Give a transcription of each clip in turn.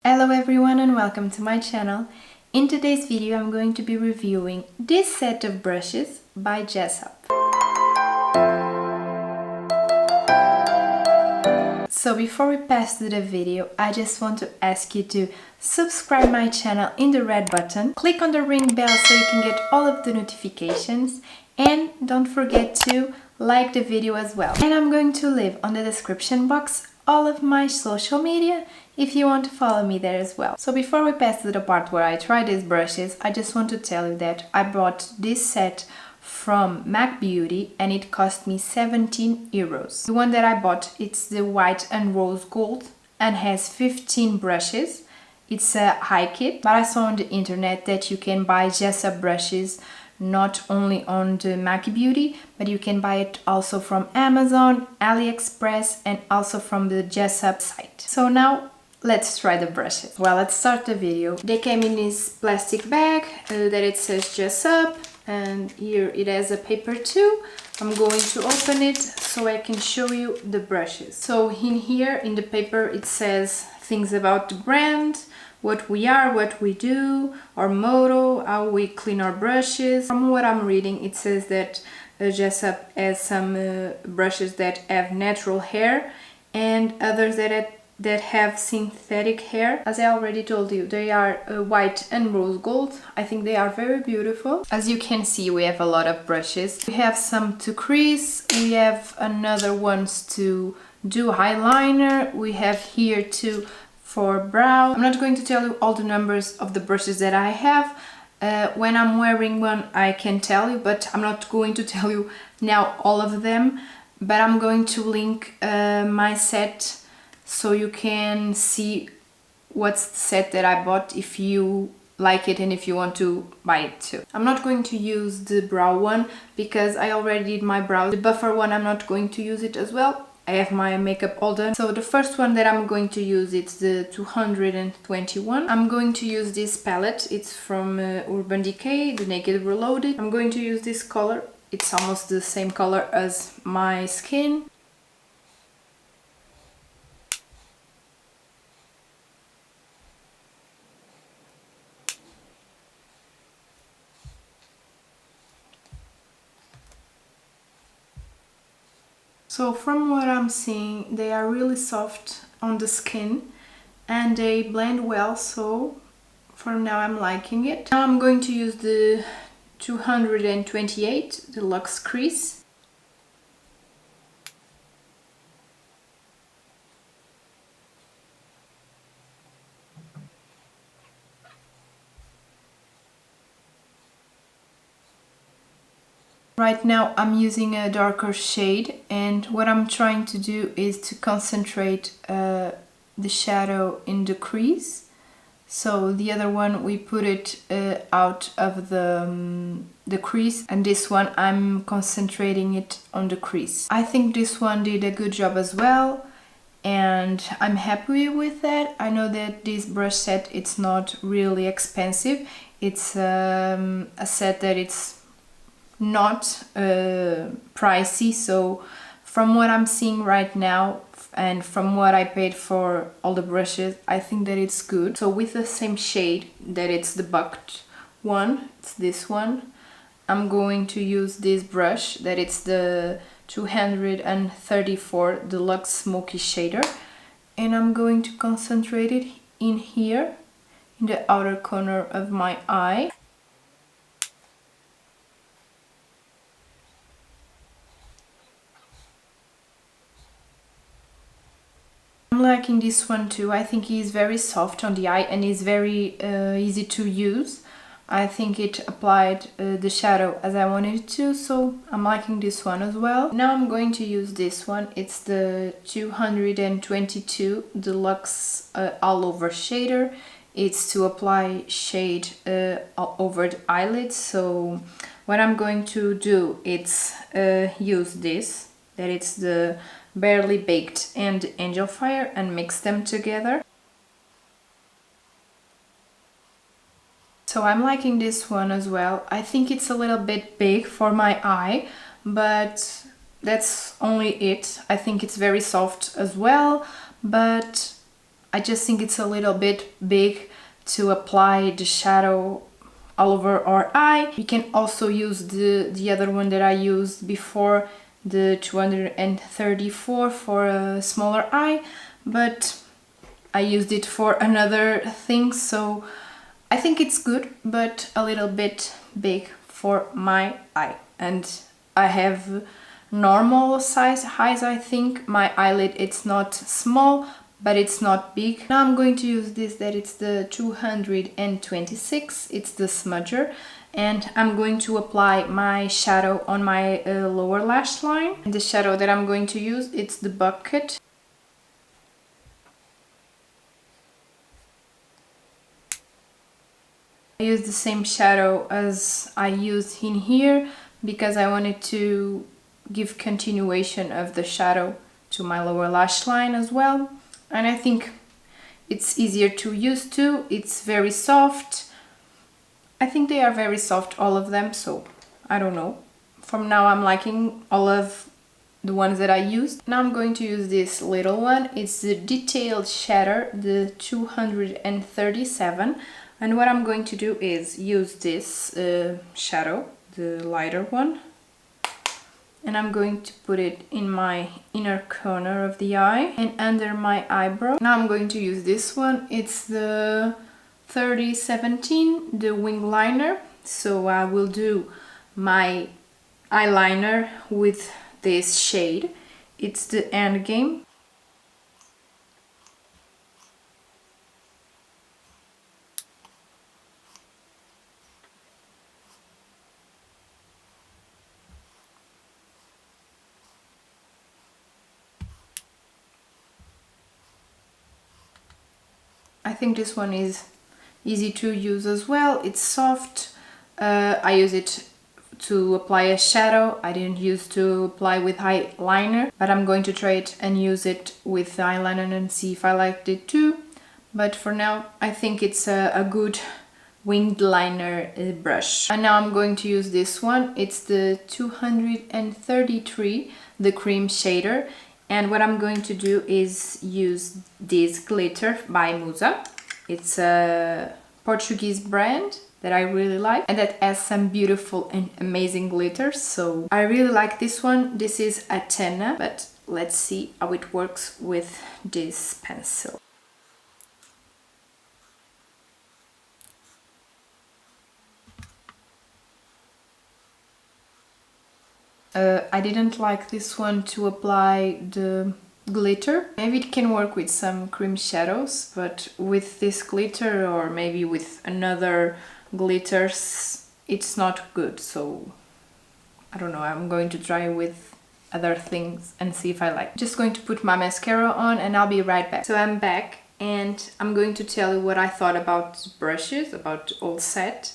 Hello everyone and welcome to my channel. In today's video I'm going to be reviewing this set of brushes by Jessup. So before we pass to the video, I just want to ask you to subscribe my channel in the red button, click on the ring bell so you can get all of the notifications, and don't forget to like the video as well. And I'm going to leave on the description box all of my social media if you want to follow me there as well. So before we pass to the part where I try these brushes, I just want to tell you that I bought this set from Jessup Beauty and it cost me 17 euros. The one that I bought, it's the white and rose gold and has 15 brushes. It's a high kit, but I saw on the internet that you can buy Jessup brushes not only on the Jessup Beauty, but you can buy it also from Amazon, AliExpress, and also from the Jessup site. So now let's try the brushes. Well, let's start the video. They came in this plastic bag that it says Jessup, and here it has a paper too. I'm going to open it so I can show you the brushes. So in here, in the paper, it says things about the brand, what we are, what we do, our motto, how we clean our brushes. From what I'm reading, it says that Jessup has some brushes that have natural hair and others that have synthetic hair. As I already told you, they are white and rose gold. I think they are very beautiful. As you can see, we have a lot of brushes. We have some to crease, we have another ones to do eyeliner, we have here too for brow. I'm not going to tell you all the numbers of the brushes that I have. When I'm wearing one I can tell you, but I'm not going to tell you now all of them. But I'm going to link my set so you can see what's the set that I bought if you like it and if you want to buy it too. I'm not going to use the brow one because I already did my brow. The buffer one, I'm not going to use it as well. I have my makeup all done. So the first one that I'm going to use, it's the 221. I'm going to use this palette. It's from Urban Decay, the Naked Reloaded. I'm going to use this color. It's almost the same color as my skin. So from what I'm seeing, they are really soft on the skin and they blend well, so for now I'm liking it. Now I'm going to use the 228 Deluxe Crease. Right now I'm using a darker shade, and what I'm trying to do is to concentrate the shadow in the crease. So the other one we put it out of the crease, and this one I'm concentrating it on the crease. I think this one did a good job as well, and I'm happy with that. I know that this brush set, it's not really expensive. It's a set that it's not pricey, so from what I'm seeing right now and from what I paid for all the brushes, I think that it's good. So with the same shade that it's the bucked one, it's this one, I'm going to use this brush that it's the 234 Deluxe Smoky Shader, and I'm going to concentrate it in here in the outer corner of my eye. I'm liking this one too. I think he's very soft on the eye and is very easy to use. I think it applied the shadow as I wanted it to, so I'm liking this one as well. Now I'm going to use this one. It's the 222 Deluxe All Over Shader. It's to apply shade all over the eyelids. So what I'm going to do is use this, that it's the Barely Baked and Angel Fire, and mix them together. So I'm liking this one as well. I think it's a little bit big for my eye, but that's only it. I think it's very soft as well, but I just think it's a little bit big to apply the shadow all over our eye. You can also use the other one that I used before, the 234 for a smaller eye, but I used it for another thing, so I think it's good, but a little bit big for my eye. And I have normal size eyes, I think. My eyelid, it's not small, but it's not big. Now I'm going to use this, that it's the 226, it's the smudger, and I'm going to apply my shadow on my lower lash line. And the shadow that I'm going to use, it's the bucket. I use the same shadow as I used in here because I wanted to give continuation of the shadow to my lower lash line as well. And I think it's easier to use too. It's very soft. I think they are very soft, all of them, so I don't know. From now I'm liking all of the ones that I used. Now I'm going to use this little one. It's the Detailed Shatter, the 237. And what I'm going to do is use this shadow, the lighter one, and I'm going to put it in my inner corner of the eye and under my eyebrow. Now I'm going to use this one. It's the 3017, the wing liner. So I will do my eyeliner with this shade. It's the Endgame. I think this one is easy to use as well. It's soft. I use it to apply a shadow. I didn't use to apply with eyeliner, but I'm going to try it and use it with eyeliner and see if I liked it too. But for now, I think it's a good winged liner brush. And now I'm going to use this one. It's the 233, the cream shader. And what I'm going to do is use this glitter by Musa. It's a Portuguese brand that I really like and that has some beautiful and amazing glitters. So I really like this one. This is Athena, but let's see how it works with this pencil. I didn't like this one to apply the glitter. Maybe it can work with some cream shadows, but with this glitter or maybe with another glitters, it's not good. So I don't know, I'm going to try with other things and see if I like. Just going to put my mascara on and I'll be right back. So I'm back and I'm going to tell you what I thought about brushes, about all set.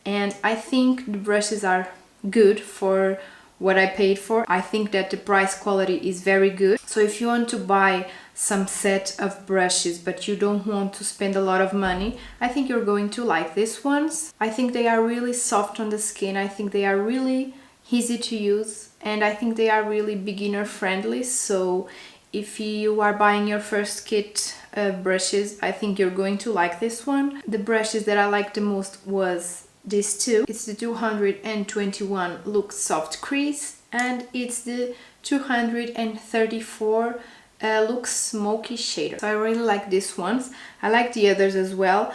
And I think the brushes are good for what I paid for. I think that the price quality is very good. So if you want to buy some set of brushes but you don't want to spend a lot of money, I think you're going to like these ones. I think they are really soft on the skin. I think they are really easy to use and I think they are really beginner friendly. So if you are buying your first kit of brushes, I think you're going to like this one. The brushes that I liked the most was these two. It's the 221 Lux Soft Crease and it's the 234 Lux Smoky Shader. So I really like these ones. I like the others as well,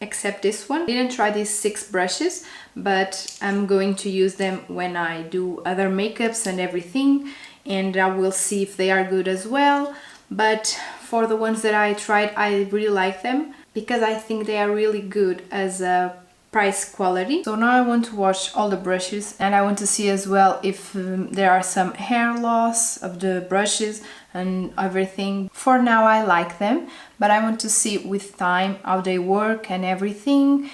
except this one. I didn't try these 6 brushes, but I'm going to use them when I do other makeups and everything, and I will see if they are good as well. But for the ones that I tried, I really like them because I think they are really good as a price quality. So now I want to wash all the brushes and I want to see as well if there are some hair loss of the brushes and everything. For now I like them, but I want to see with time how they work and everything.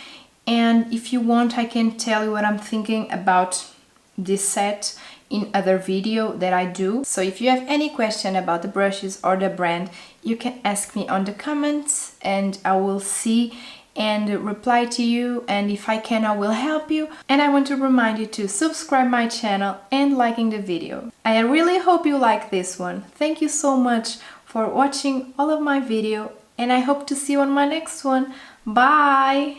And if you want, I can tell you what I'm thinking about this set in other video that I do. So if you have any question about the brushes or the brand, you can ask me on the comments and I will see and reply to you, and if I can I will help you. And I want to remind you to subscribe my channel and liking the video. I really hope you like this one. Thank you so much for watching all of my video, and I hope to see you on my next one. Bye!